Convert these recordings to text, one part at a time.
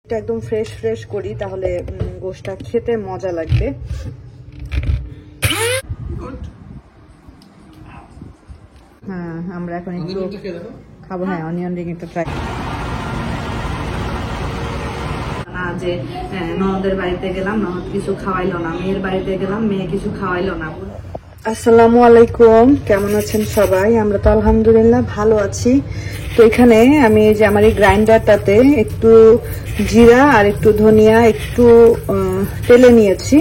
এটা একদম fresh fresh করি তাহলে গোশটা খেতে মজা লাগবে। হ্যাঁ, আমরা এখন একটু খাবো। হ্যাঁ, অনিয়ন রিং একটা ট্রাই। যে ননদের বাড়িতে গেলাম, ননদ কিছু খাওয়াইলো না, মেয়ের বাড়িতে গেলাম, মেয়ে কিছু খাওয়াইলো না। আসসালামু আলাইকুম, কেমন আছেন সবাই? আমরা তো আলহামদুলিল্লাহ ভালো আছি। তো এখানে আমি যে আমার এই গ্রাইন্ডারটাতে একটু জিরা আর একটু ধনিয়া একটু তেলে নিয়েছি,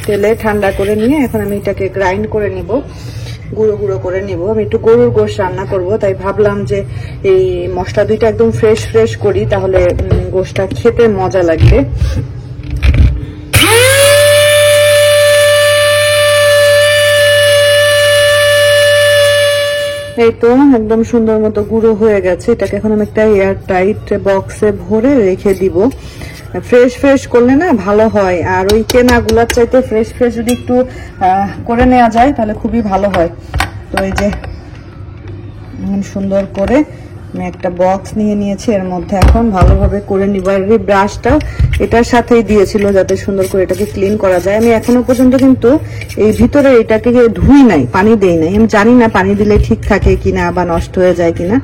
তেলে ঠান্ডা করে নিয়ে এখন আমি এটাকে গ্রাইন্ড করে নিব, গুঁড়ো গুঁড়ো করে নিব। আমি একটু গরুর গোশ রান্না করব, তাই ভাবলাম যে এই মশলা দুইটা একদম ফ্রেশ ফ্রেশ করি তাহলে গোশটা খেতে মজা লাগবে। এই তো একদম সুন্দর মতো গুঁড়ো হয়ে গেছে। এটাকে এখন আমি একটা এয়ার টাইট বক্সে ভরে রেখে দিব। ফ্রেশ ফ্রেশ করলে না ভালো হয়, আর ওই কেনা গুলার চাইতে ফ্রেশ ফ্রেশ যদি একটু করে নেওয়া যায় তাহলে খুবই ভালো হয়। তো এই যে সুন্দর করে আমি একটা বক্স নিয়ে নিয়েছি, এর মধ্যে এখন ভালোভাবে করে নিব। আর এই ব্রাশটা এটার সাথেই দিয়েছিল যাতে সুন্দর করে এটাকে ক্লিন করা যায়। আমি এখনো পর্যন্ত কিন্তু এই ভিতরে এটাকে ধুই নাই, পানি দেই নাই। আমি জানি না পানি দিলে ঠিক থাকে কিনা বা নষ্ট হয়ে যায় কিনা,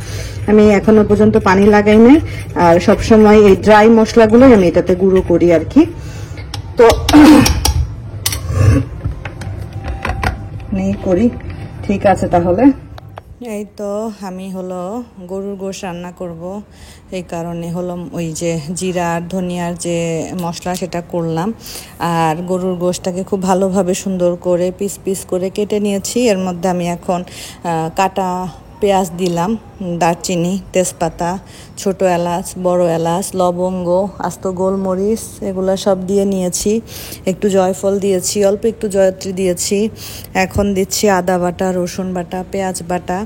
আমি এখনো পর্যন্ত পানি লাগাই নাই। আর সবসময় এই ড্রাই মশলাগুলোই আমি এটাতে গুঁড়ো করি আর কি। তো নেই করি, ঠিক আছে তাহলে। এই তো আমি হলো গরুর গোশ রান্না করব, এই কারণে হলো ওই যে জিরা আর ধনিয়ার যে মশলা সেটা করলাম। আর গরুর গোশটাকে খুব ভালোভাবে সুন্দর করে পিস পিস করে কেটে নিয়েছি। এর মধ্যে আমি এখন কাটা পেঁয়াজ দিলাম, দারচিনি, তেজপাতা, ছোট এলাচ, বড় এলাচ, লবঙ্গ, আস্ত গোলমরিচ এগুলো সব দিয়ে নিয়েছি। একটু জয়ফল দিয়েছি, অল্প একটু জয়ত্রী দিয়েছি। এখন দিচ্ছি আদা বাটা, রসুন বাটা, পেঁয়াজ বাটা,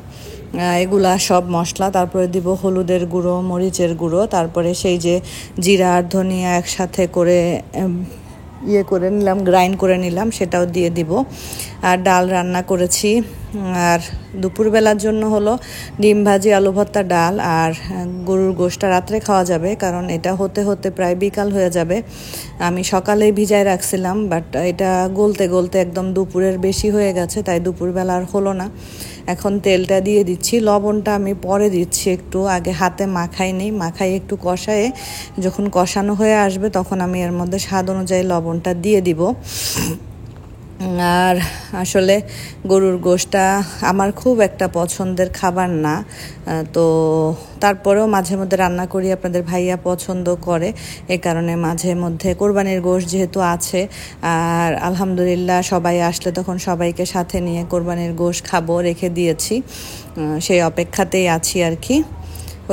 এগুলা সব মশলা। তারপরে দিব হলুদের গুঁড়ো, মরিচের গুঁড়ো, তারপরে সেই যে জিরা আর ধনিয়া একসাথে করে করে নিলাম, গ্রাইন্ড করে নিলাম, সেটাও দিয়ে দিব। আর ডাল রান্না করেছি। আর দুপুরবেলার জন্য হলো ডিম ভাজি, আলু ভর্তা, ডাল। আর গরুর গোশটা রাত্রে খাওয়া যাবে, কারণ এটা হতে হতে প্রায় বিকাল হয়ে যাবে। আমি সকালেই ভিজায় রাখছিলাম, বাট এটা গলতে গলতে একদম দুপুরের বেশি হয়ে গেছে, তাই দুপুরবেলা আর হলো না। এখন তেলটা দিয়ে দিচ্ছি, লবণটা আমি পরে দিচ্ছি, একটু আগে হাতে মাখাই নেই, মাখাই একটু কষায়ে যখন কষানো হয়ে আসবে তখন আমি এর মধ্যে স্বাদ অনুযায়ী লবণটা দিয়ে দিব। আর আসলে গরুর গোশটা আমার খুব একটা পছন্দের খাবার না, তো তারপরেও মাঝে মধ্যে রান্না করি, আপনাদের ভাইয়া পছন্দ করে, এ কারণে মাঝে মধ্যে কোরবানির গোশ যেহেতু আছে, আর আলহামদুলিল্লাহ সবাই আসলে তখন সবাইকে সাথে নিয়ে কোরবানির গোশ খাবো, রেখে দিয়েছি, সেই অপেক্ষাতেই আছি আর কি।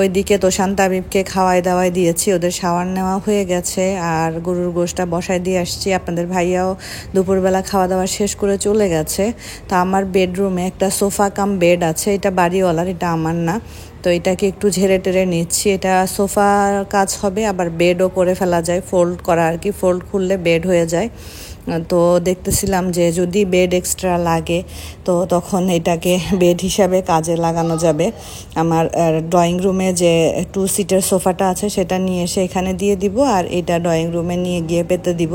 ওইদিকে তো শান্তাবিবকে খাওয়াই দাওয়াই দিয়েছি, ওদের শাওয়ার নেওয়া হয়ে গেছে। আর গরুর গোশটা বসায় দিয়ে আসছি। আপনাদের ভাইয়াও দুপুরবেলা খাওয়া দাওয়া শেষ করে চলে গেছে। তো আমার বেডরুমে একটা সোফা কাম বেড আছে, এটা বাড়িওয়ালার, এটা আমার না। তো এটাকে একটু ঝেড়ে টেরে নিচ্ছি। এটা সোফার কাজ হবে, আবার বেডও করে ফেলা যায়, ফোল্ড করা আর কি, ফোল্ড খুললে বেড হয়ে যায়। তো দেখতেছিলাম যে যদি বেড এক্সট্রা লাগে তো তখন এটাকে বেড হিসাবে কাজে লাগানো যাবে। আমার ড্রয়িং রুমে যে 2 সিটের সোফাটা আছে সেটা নিয়ে এসে এখানে দিয়ে দিব, আর এটা ড্রয়িং রুমে নিয়ে গিয়ে পেতে দিব।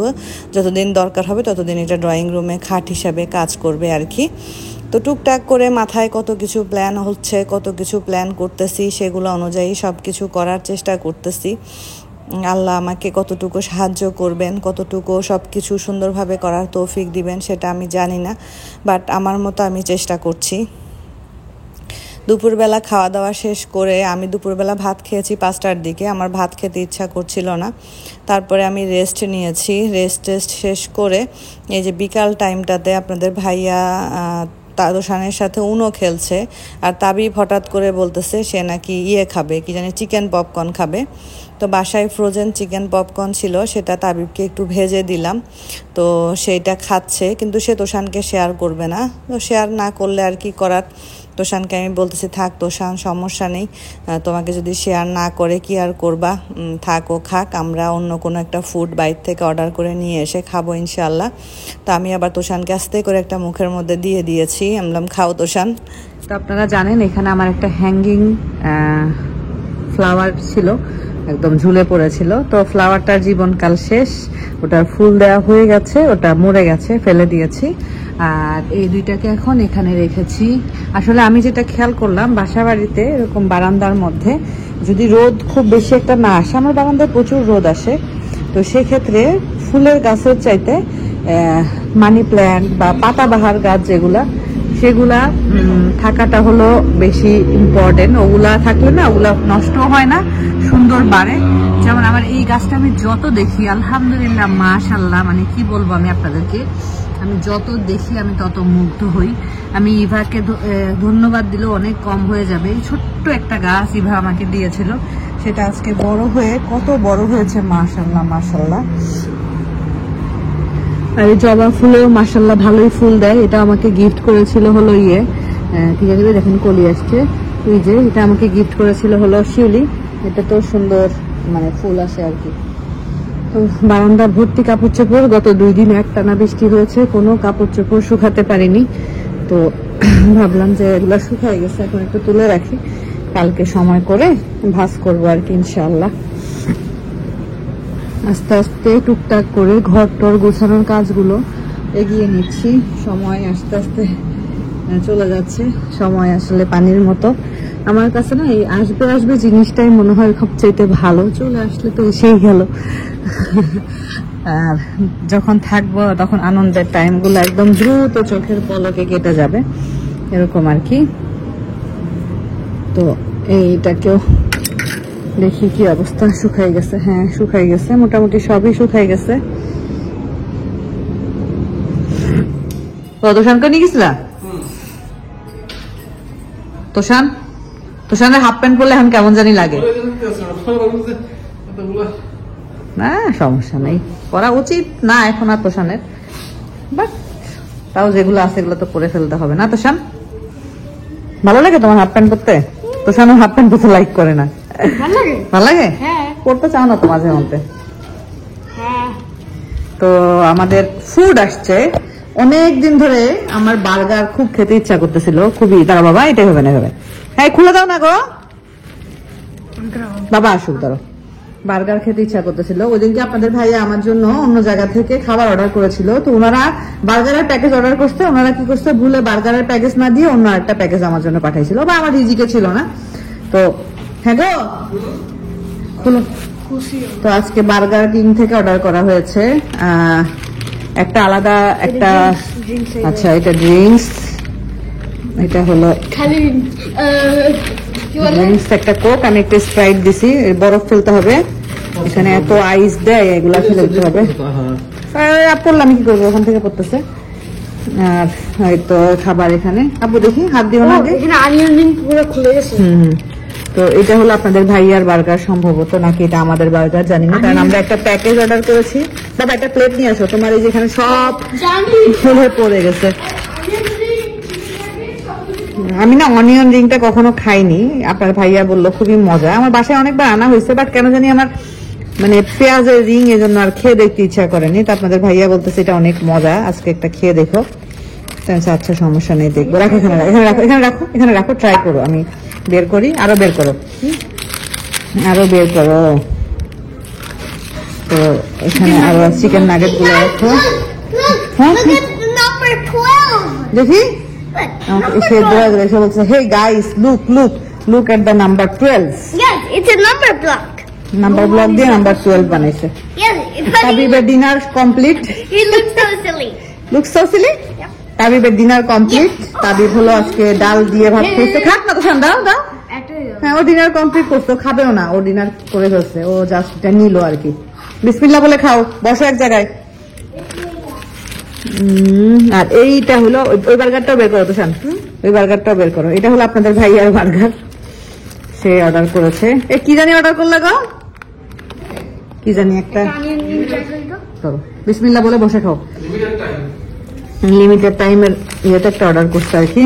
যতদিন দরকার হবে ততদিন এটা ড্রয়িং রুমে খাট হিসাবে কাজ করবে আর কি। তো টুকটাক করে মাথায় কত কিছু প্ল্যান হচ্ছে, কত কিছু প্ল্যান করতেছি, সেগুলো অনুযায়ী সব কিছু করার চেষ্টা করতেছি। আল্লাহ আমাকে কতটুকু সাহায্য করবেন, কতটুকু সব কিছু সুন্দরভাবে করার তৌফিক দিবেন সেটা আমি জানি না, বাট আমার মতো আমি চেষ্টা করছি। দুপুরবেলা খাওয়া দাওয়া শেষ করে আমি দুপুরবেলা ভাত খেয়েছি 5টার দিকে, আমার ভাত খেতে ইচ্ছা করছিল না। তারপরে আমি রেস্ট নিয়েছি, রেস্ট শেষ করে এই যে বিকাল টাইমটাতে আপনাদের ভাইয়া তাদোশানের সাথে উনো খেলছে, আর তাবিব হঠাৎ করে বলতেছে সে নাকি খাবে, কি জানি চিকেন পপকর্ন খাবে। তো বাসায় ফ্রোজেন চিকেন পপকর্ন ছিল, সেটা তাবিবকে একটু ভেজে দিলাম, তো সেইটা খাচ্ছে, কিন্তু সে তোষানকে শেয়ার করবে না। তো শেয়ার না করলে আর কি করার, তোষানকে আমি বলতেছি থাক তোষান, সমস্যা নেই, তোমাকে যদি শেয়ার না করে কি আর করবা, থাক ও খাক, আমরা অন্য কোনো একটা ফুড বাইরে থেকে অর্ডার করে নিয়ে এসে খাবো ইনশাল্লাহ। তো আমি আবার তোষানকে আস্তে করে একটা মুখের মধ্যে দিয়ে দিয়েছি, আমি বললাম খাও তোষান। তো আপনারা জানেন এখানে আমার একটা হ্যাঙ্গিং ফ্লাওয়ার ছিল, একদম ঝুলে পড়েছিল। তো ফ্লাওয়ারটার জীবনকাল শেষ, ওটার ফুল দেওয়া হয়ে গেছে, ওটা মরে গেছে, ফেলে দিয়েছি। আর এই দুইটাকে এখন এখানে রেখেছি। আসলে আমি যেটা খেয়াল করলাম, বাসা বাড়িতে এরকম বারান্দার মধ্যে যদি রোদ খুব বেশি একটা না আসে, আমার বারান্দায় প্রচুর রোদ আসে, তো সেক্ষেত্রে ফুলের গাছের চাইতে মানি প্ল্যান্ট বা পাতাবাহার গাছ যেগুলা, সেগুলা থাকাটা হলো বেশি ইম্পর্টেন্ট। ওগুলা থাকলে না, ওগুলা নষ্ট হয় না, সুন্দর বাড়ে। যেমন আমার এই গাছটা আমি যত দেখি, আলহামদুলিল্লাহ মাশাআল্লাহ, মানে কি বলবো আমি আপনাদেরকে, আমি যত দেখি আমি তত মুগ্ধ হই। আমি ইভাকে ধন্যবাদ দিলেও অনেক কম হয়ে যাবে। এই ছোট্ট একটা গাছ ইভা আমাকে দিয়েছিল, সেটা আজকে বড় হয়ে কত বড় হয়েছে, মাশাআল্লাহ মাশাআল্লাহ। আর এই জবা ফুলেও মাশাআল্লাহ ভালোই ফুল দেয়। এটা আমাকে গিফট করেছিল হলো ঠিক আছে, দেখেন কলি আসছে, এই যে এটা আমাকে গিফট করেছিল হলো শিউলি। এটা তো সুন্দর মানে ফুল আসে আর কি। তো বারান্দা ভর্তি কাপড় চোপড়, গত 2 দিন একটানা বৃষ্টি হয়েছে, কোনো কাপড় চোপড় শুকাতে পারিনি। তো ভাবলাম যে এগুলো শুকাই গেছে, এখন একটু তুলে রাখি, কালকে সময় করে ভাঁজ করবো আর কি ইনশাআল্লাহ। আস্তে আস্তে টুকটাক করে ঘর টর গোছানোর কাজগুলো এগিয়ে নিচ্ছি। সময় আস্তে আস্তে চলে যাচ্ছে, সময় আসলে পানির মতো। আমার কাছে না এই আসবে আসবে জিনিসটাই মনে হয় সবচেয়ে ভালো, চলে আসলে তো এসেই গেল। আর যখন থাকবো তখন আনন্দের টাইমগুলো একদম দ্রুত চোখের পলকে কেটে যাবে, এরকম আর কি। তো এইটাকেও দেখি কি অবস্থা, শুকাই গেছে, হ্যাঁ শুকাই গেছে, মোটামুটি সবই শুকাই গেছে। তোষানকে নিয়ে গেছিলা? তোষানের হাফ প্যান্ট পরলে এখন কেমন জানি লাগে না, সমস্যা নেই, পরা উচিত না এখন আর তোষানের, বাট তাও যেগুলো আছে এগুলো তো পরে ফেলতে হবে না। তোষান ভালো লাগে তোমার হাফ প্যান্ট পরতে? তোষানও হাফ প্যান্ট পরতে লাইক করে না, ভালো লাগে, পড়তে চাও না তো মাঝে মধ্যে? তো আমাদের ফুড আসছে, অনেক দিন ধরে আমার বার্গার খুব খেতে ইচ্ছা করতেছিল, খুবই। দাঁড়া বাবা, এটাই হবে না, হবে, হ্যাঁ খুলে দাও না গো বাবা, আসুক দাঁড়ো। বার্গার খেতে ইচ্ছা করতেছিল, ওই দিনকে আপনাদের ভাইয়া আমার জন্য অন্য জায়গা থেকে খাবার অর্ডার করেছিল। তো ওনারা বার্গারের প্যাকেজ অর্ডার করছে, ওনারা কি করছে, ভুলে বার্গারের প্যাকেজ না দিয়ে অন্য একটা প্যাকেজ আমার জন্য পাঠাইছিল, বা আমার রিজিকে ছিল না। তো হ্যাঁ গো খুলো। তো আজকে বার্গার কিং থেকে অর্ডার করা হয়েছে একটা আলাদা একটা, আচ্ছা এটা ড্রিঙ্কস, এটা হলো ড্রিঙ্কস, একটা কোক, আমি একটা স্প্রাইট দিছি, বরফ ফেলতে হবে, এখানে এত আইস দেয়, এগুলা ফেলতে হবে। পড়লাম কি করবো, ওখান থেকে পড়তেছে। আর হয়তো খাবার এখানে, আপু দেখি হাত দিও না, তো এটা হলো আপনাদের ভাইয়ার বার্গার সম্ভবত, নাকি এটা আমাদের বার্গার জানি না, কারণ আমরা একটা প্যাকেজ অর্ডার করেছি। বাবা একটা প্লেট নিয়ে আসো, তোমার এই যেখানে সব ফুলে পড়ে গেছে। আমি না অনিয়ন রিংটা কখনো খাইনি, আপনার ভাইয়া বললো খুবই মজা, আমার বাসায় অনেকবার আনা হয়েছে, বাট কেন জানি আমার মানে পেঁয়াজের রিং, এই জন্য আর খেয়ে দেখতে ইচ্ছা করেনি। তো আপনাদের ভাইয়া বলতেছে এটা অনেক মজা, আজকে একটা খেয়ে দেখো। আচ্ছা সমস্যা নেই, দেখবো, রাখো এখানে, এখানে রাখো, এখানে রাখো, এখানে রাখো, ট্রাই করো, আমি বের করি, আরো বের করো, আরো বের করো। তো এখানে আরো চিকেন নাগেট গুলো রাখো, দেখি সে এসে বলছে, hey guys look look look at the number 12। It's a number block. Number block দিয়ে নাম্বার 12 বানাইছে। তাবিবের dinner complete. He looks so silly. Looks so silly? তাবিবের ডিনার কমপ্লিট। তাবিব হলো আজকে ডাল দিয়ে ভাত খেয়েছে, খাক না তো দাও দাও। হ্যাঁ ও ডিনার কমপ্লিট করতো, খাবেও না, ও ডিনার করে ফেলছে, ও জাস্ট এটা নিল আর কি। বিসমিল্লাহ বলে খাও, বসো এক জায়গায়। আর এইটা হলো ওই বার্গারটাও বের করো তোষান, ওই বার্গারটাও বের করো, এটা হলো আপনাদের ভাইয়ার বার্গার, সে অর্ডার করেছে। এ কি জানি অর্ডার করলে গো, কি জানি একটা, চলো বিসমিল্লাহ বলে বসে খাও। লিমিটেড টাইমের ইয়েটা একটা অর্ডার করছে আর কি।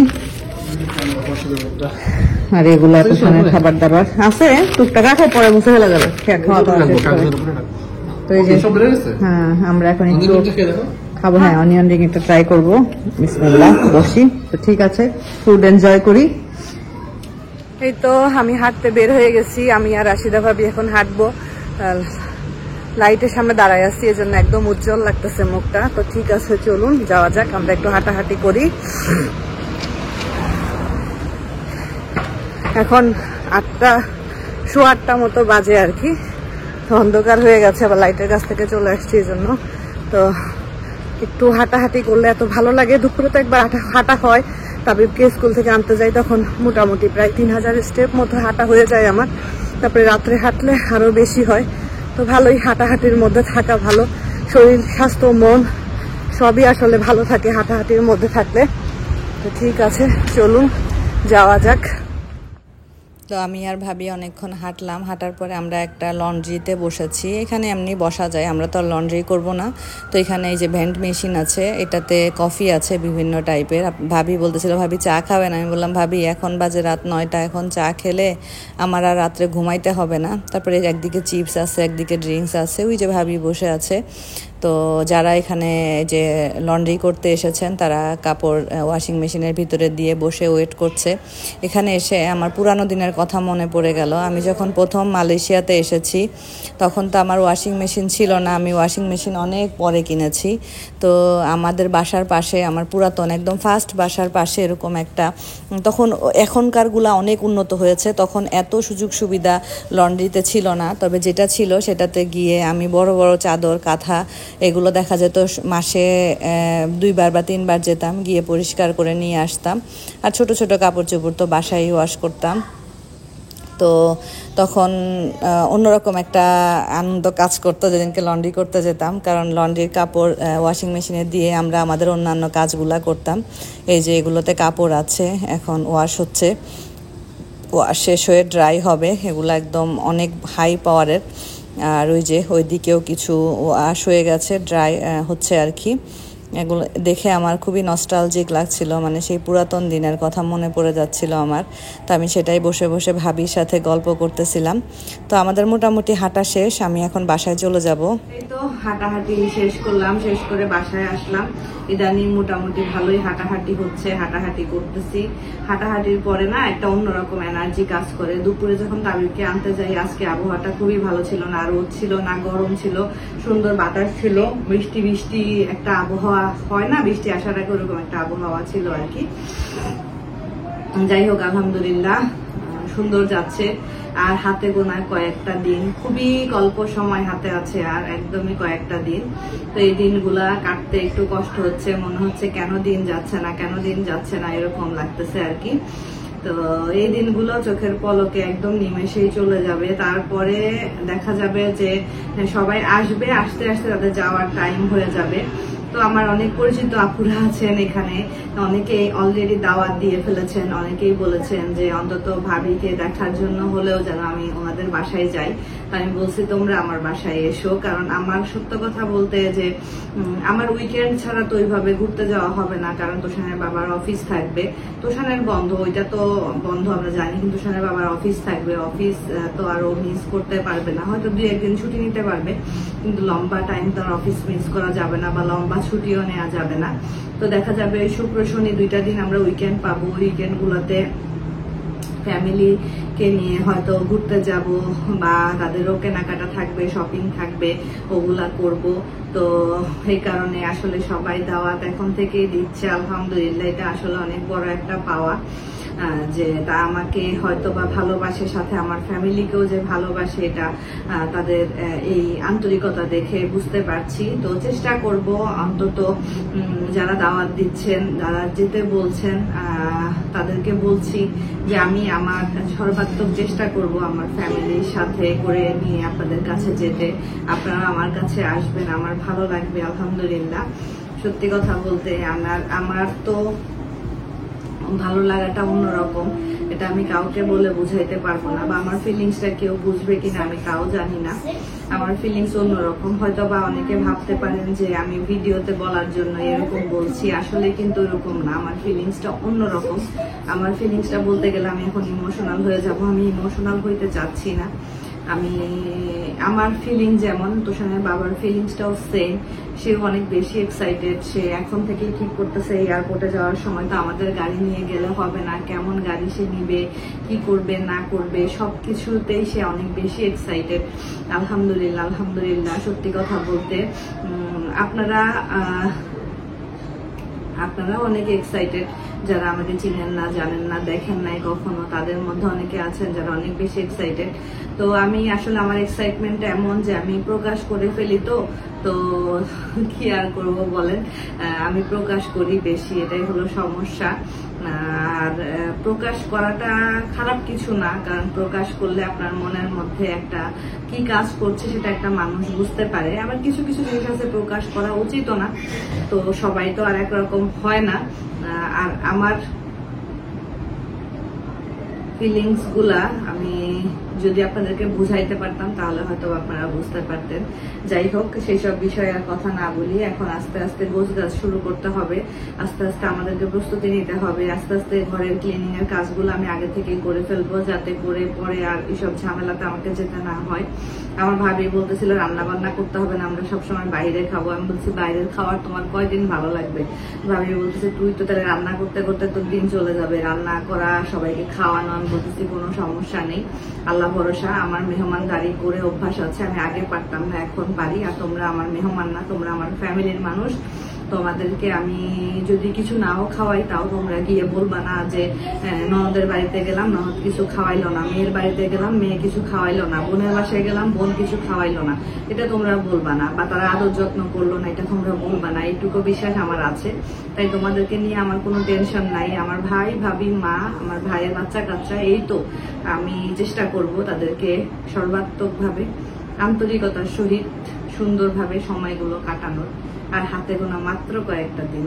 আর এগুলা তোষানের খাবার দাবার আছে, টুকটাক রাখো, পরে মুছে ফেলা যাবে খাওয়া দাওয়া শেষ করে। তো এই যে হ্যাঁ আমরা এখন একটু খাবো, হ্যাঁ অনিয়ন রিং একটা ট্রাই করবো। বিসমিল্লাহ বসি, তো ঠিক আছে ফুড এনজয় করি। এই তো আমি হাঁটতে বের হয়ে গেছি, আমি আর রাশিদা ভাবি এখন হাঁটবো। লাইটের সামনে দাঁড়ায় আছি, এই জন্য একদম উজ্জ্বল লাগতেছে মুখটা। তো ঠিক আছে, চলুন যাওয়া যাক, আমরা একটু হাঁটাহাঁটি করি। এখন 8:15 মতো বাজে আর কি। তো অন্ধকার হয়ে গেছে, আবার লাইটের কাছ থেকে চলে আসছি, এই জন্য। তো একটু হাঁটাহাঁটি করলে এত ভালো লাগে। দুপুরে তো একবার হাঁটা হয়, তাবিবকে স্কুল থেকে আনতে যাই, তখন মোটামুটি প্রায় 3000 স্টেপ মতো হাঁটা হয়ে যায় আমার। তারপরে রাত্রে হাঁটলে আরো বেশি হয়। তো ভালোই, হাঁটাহাঁটির মধ্যে থাকা ভালো, শরীর স্বাস্থ্য মন সবই আসলে ভালো থাকে হাঁটাহাঁটির মধ্যে থাকলে। তো ঠিক আছে, চলুন যাওয়া যাক। তো আমি আর ভাবি অনেকক্ষণ হাঁটলাম, হাঁটার পরে আমরা একটা লন্ড্রিতে বসেছি। এখানে এমনি বসা যায়, আমরা তো আর লন্ড্রি করবো না। তো এখানে এই যে ভেন্ট মেশিন আছে, এটাতে কফি আছে বিভিন্ন টাইপের। ভাবি বলতেছিল ভাবি চা খাবে না, আমি বললাম ভাবি এখন বাজে রাত 9টা, এখন চা খেলে আমার আর রাত্রে ঘুমাইতে হবে না। তারপরে একদিকে চিপস আছে, একদিকে ড্রিঙ্কস আছে, ওই যে ভাবি বসে আছে। তো যারা এখানে যে লন্ড্রি করতে এসেছেন তারা কাপড় ওয়াশিং মেশিনের ভিতরে দিয়ে বসে ওয়েট করছে। এখানে এসে আমার পুরানো দিনের কথা মনে পড়ে গেল। আমি যখন প্রথম মালয়েশিয়াতে এসেছি তখন তো আমার ওয়াশিং মেশিন ছিল না, আমি ওয়াশিং মেশিন অনেক পরে কিনেছি। তো আমাদের বাসার পাশে, আমার পুরাতন একদম ফার্স্ট বাসার পাশে এরকম একটা, তখন এখনকারগুলা অনেক উন্নত হয়েছে, তখন এত সুযোগ সুবিধা লন্ড্রিতে ছিল না। তবে যেটা ছিল সেটাতে গিয়ে আমি বড় বড় চাদর কাঁথা এগুলো দেখা যেত মাসে 2বার বা 3বার যেতাম, গিয়ে পরিষ্কার করে নিয়ে আসতাম। আর ছোট ছোট কাপড় চোপড় তো বাসায় ওয়াশ করতাম। তো তখন অন্যরকম একটা আনন্দ কাজ করতো যেদিনকে লন্ড্রি করতে যেতাম, কারণ লন্ড্রির কাপড় ওয়াশিং মেশিনে দিয়ে আমরা আমাদের অন্যান্য কাজগুলা করতাম। এই যে এগুলোতে কাপড় আছে, এখন ওয়াশ হচ্ছে, ওয়াশ শেষ হয়ে ড্রাই হবে, এগুলো একদম অনেক হাই পাওয়ারের। আর ওই যে ওই দিকেও কিছু ওয়াশ হয়ে গেছে, ড্রাই হচ্ছে আর কি। এগুলো দেখে আমার খুবই নস্টালজিক লাগছিল, মানে সেই পুরাতন দিনের কথা মনে পড়ে যাচ্ছিল আমার। তো আমি সেটাই বসে বসে ভাবির সাথে গল্প করতেছিলাম। তো আমাদের মোটামুটি হাঁটা শেষ, আমি এখন বাসায় চলে যাব। এই তো হাঁটাহাঁটি শেষ করলাম, শেষ করে বাসায় আসলাম। ইদানিং মোটামুটি ভালোই হাঁটাহাঁটি হচ্ছে, হাঁটাহাঁটি করতেছি। হাঁটাহাঁটির পরে না একটা অন্যরকম এনার্জি কাজ করে। দুপুরে যখন তাবিবকে আনতে যাই, আজকে আবহাওয়াটা খুবই ভালো ছিল না, রোদ ছিল না, গরম ছিল, সুন্দর বাতাস ছিল, বৃষ্টি বৃষ্টি একটা আবহাওয়া হয় না, বৃষ্টি আসার আগে ওরকম একটা আবহাওয়া ছিল আর কি। যাই হোক, আলহামদুলিল্লাহ সুন্দর যাচ্ছে। আর হাতে গোনা কয়েকটা দিন, খুবই অল্প সময় হাতে আছে, আর একদমই কয়েকটা দিন। তো এই দিনগুলা কাটতে একটু কষ্ট হচ্ছে, মনে হচ্ছে কেন দিন যাচ্ছে না, কেন দিন যাচ্ছে না, এরকম লাগতেছে আর কি। তো এই দিনগুলো চোখের পলকে একদম নিমেষেই চলে যাবে। তারপরে দেখা যাবে যে সবাই আসবে, আস্তে আস্তে তাদের যাওয়ার টাইম হয়ে যাবে। তো আমার অনেক পরিচিত আপুরা আছেন এখানে, অনেকেই অলরেডি দাওয়াত দিয়ে ফেলেছেন, অনেকেই বলেছেন যে অন্তত ভাবিকে দেখার জন্য হলেও যেন আমি ওনাদের বাসায় যাই। তো আমি বলছি তোমরা আমার বাসায় এসো, কারণ আমার সত্য কথা বলতে যে আমার উইকেন্ড ছাড়া তো ওইভাবে ঘুরতে যাওয়া হবে না, কারণ তোষানের বাবার অফিস থাকবে। তোষানের বন্ধ, ওইটা তো বন্ধ আমরা জানি, কিন্তু তোষানের বাবার অফিস থাকবে, অফিস তো আরো মিস করতে পারবে না, হয়তো 2-1 দিন ছুটি নিতে পারবে, কিন্তু লম্বা টাইম তো আর অফিস মিস করা যাবে না, বা লম্বা ছুটিও নেওয়া যাবে না। তো দেখা যাবে শুক্র শনি 2টা দিন আমরা উইকেন্ড পাবো। উইকেন্ড গুলোতে ফ্যামিলিকে নিয়ে হয়তো ঘুরতে যাব, বা তাদেরও কেনাকাটা থাকবে, শপিং থাকবে, ওগুলা করব। তো এই কারণে আসলে সবাই দাওয়াত এখন থেকেই দিচ্ছে, আলহামদুলিল্লাহ, এটা আসলে অনেক বড় একটা পাওয়া, যে তা আমাকে হয়তো বা ভালোবাসে, সাথে আমার ফ্যামিলিকেও যে ভালোবাসে, এটা তাদের এই আন্তরিকতা দেখে বুঝতে পারছি। তো চেষ্টা করব অন্তত যারা দাওয়াত দিচ্ছেন, যারা যেতে বলছেন, তাদেরকে বলছি যে আমি আমার সর্বাত্মক চেষ্টা করব আমার ফ্যামিলির সাথে করে নিয়ে আপনাদের কাছে যেতে। আপনারা আমার কাছে আসবেন, আমার ভালো লাগবে আলহামদুলিল্লাহ। সত্যি কথা বলতে আমার তো ভালো লাগাটা অন্যরকম, এটা আমি কাউকে বলে বুঝাইতে পারবো না, বা আমার ফিলিংসটা কেউ বুঝবে কিনা আমি তাও জানি না। আমার ফিলিংস অন্যরকম। হয়তো বা অনেকে ভাবতে পারেন যে আমি ভিডিওতে বলার জন্য এরকম বলছি, আসলে কিন্তু এরকম না, আমার ফিলিংসটা অন্যরকম। আমার ফিলিংসটা বলতে গেলে আমি এখন ইমোশনাল হয়ে যাব, আমি ইমোশনাল হইতে চাচ্ছি না। আমি আমার ফিলিং যেমন তোষানের বাবার ফিলিংসটাও সেম, সে অনেক বেশি এক্সাইটেড। সে এখন থেকেই ঠিক করতেছে এয়ারপোর্টে যাওয়ার সময় তো আমাদের গাড়ি নিয়ে গেলে হবে না, কেমন গাড়ি সে নিবে, কি করবে না করবে সবকিছুতেই সে অনেক বেশি এক্সাইটেড। আলহামদুলিল্লাহ আলহামদুলিল্লাহ। সত্যি কথা বলতে আপনারা অনেকে এক্সাইটেড, যারা আমাকে চিনেন না, জানেন না, দেখেন নাই কখনো, তাদের মধ্যে অনেকে আছেন যারা অনেক বেশি এক্সাইটেড। তো আমি আসলে আমার এক্সাইটমেন্ট এমন যে আমি প্রকাশ করে ফেলি, তো কি আর করব বলেন, আমি প্রকাশ করি বেশি, এটাই হলো সমস্যা। আর প্রকাশ করাটা খারাপ কিছু না, কারণ প্রকাশ করলে আপনার মনের মধ্যে একটা কি কাজ করছে সেটা একটা মানুষ বুঝতে পারে। আবার কিছু কিছু জিনিস আছে প্রকাশ করা উচিত না, তো সবাই তো আর একরকম হয় না। আর আমার ফিলিংস গুলা আমি যদি আপনাদেরকে বুঝাইতে পারতাম তাহলে হয়তো আপনারা বুঝতে পারতেন। যাই হোক, সেই সব বিষয়ে আর কথা না বলি, এখন আস্তে আস্তে গোছগাছ শুরু করতে হবে, আস্তে আস্তে আমাদেরকে প্রস্তুতি নিতে হবে, আস্তে আস্তে ঘরের ক্লিনিং এর কাজগুলো আমি আগে থেকেই করে ফেলবো, যাতে করে পরে আর এইসব ঝামেলাতে আমাকে যেতে না হয়। আমার ভাবি বলতেছিল রান্না বান্না করতে হবে না, আমরা সবসময় বাইরে খাবো। আমি বলছি বাইরের খাওয়ার তোমার কয়দিন ভালো লাগবে? ভাবি বলতেছে তুই তো তাহলে রান্না করতে করতে তোর দিন চলে যাবে, রান্না করা সবাইকে খাওয়ানো। আমি বলতেছি কোনো সমস্যা নেই, আল্লাহ ভরসা। আমার মেহমানদারি করে অভ্যাস আছে, আমি আগে পারতাম না, এখন পারি। আর তোমরা আমার মেহমান না, তোমরা আমার ফ্যামিলির মানুষ। তোমাদেরকে আমি যদি কিছু নাও খাওয়াই তাও তোমরা গিয়ে বলবা না যে ননদের বাড়িতে গেলাম ননদ কিছু খাওয়াইলো না, মেয়ের বাড়িতে গেলাম মেয়ে কিছু খাওয়াইলো না, বোনের বাসায় গেলাম বোন কিছু খাওয়াইলো না, এটা তোমরা বলবা না। বা তারা আদর যত্ন করলো না, এটা তোমরা বলবা না। এইটুকু বিশ্বাস আমার আছে, তাই তোমাদেরকে নিয়ে আমার কোনো টেনশন নাই। আমার ভাই ভাবি মা, আমার ভাইয়ের বাচ্চা কাচ্চা, এই তো আমি চেষ্টা করব তাদেরকে সর্বাত্মকভাবে আন্তরিকতার সহিত সুন্দরভাবে সময়গুলো কাটানোর। আর হাতে গোনা মাত্র কয়েকটা দিন,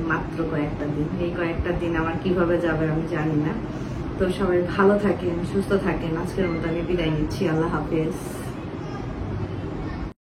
এই কয়েকটা দিন আমার কিভাবে যাবে আমি জানি না। তো সবাই ভালো থাকেন, সুস্থ থাকেন। আজকের মতো আমি বিদায় নিচ্ছি, আল্লাহ হাফেজ।